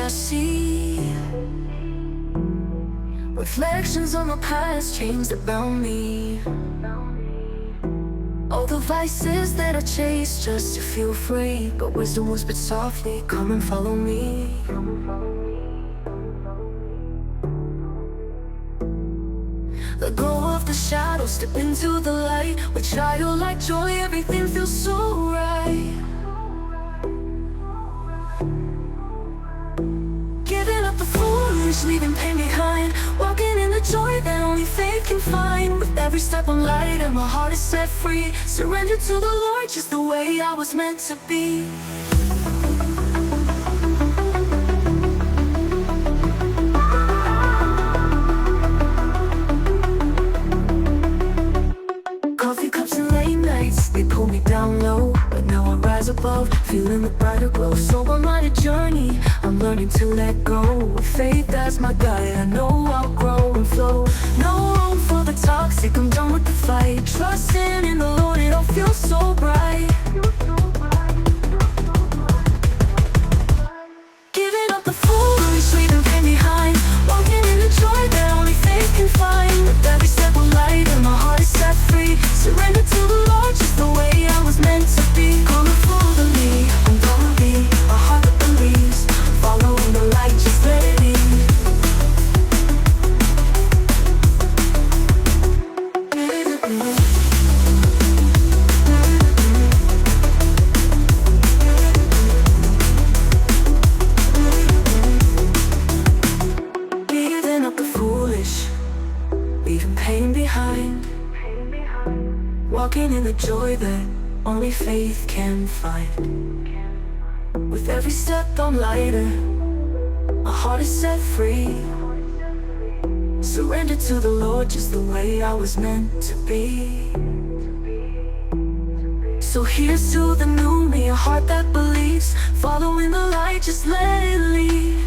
I see. Reflections on the past, chains that bound me. All the vices that I chased just to feel free, but wisdom whispered softly, come and follow me. Let go of the shadows, step into the light. With childlike joy, everything feels so right. Giving up the foolish, leaving pain behind. Walking in the joy that only faith can find. With every step I'm light and my heart is set free. Surrender to the Lord just the way I was meant to be. Coffee cups and late nights, they pull me down low. But now I rise above, feeling the brighter glow. So I'm on a journey, I'm learning to let go. With faith as my guide, I know I'll grow and flow. No room for the toxic, I'm done with the fight. Trusting in the Lord, it all feels so bright. Giving up the foolish, leaving pain behind. Walking in the joy that only faith can find. With every step I'm light and my heart is set free. Surrender to the Lord just the way I was meant to be. Come and follow me, I'm gonna be a heart that believes. Following the light, just let it in. Leaving up the foolish, leaving pain behind. Walking in the joy that only faith can find. With every step I'm lighter, my heart is set free. Surrender to the Lord just the way I was meant to be. So here's to the new me, a heart that believes. Following the light, just let it lead.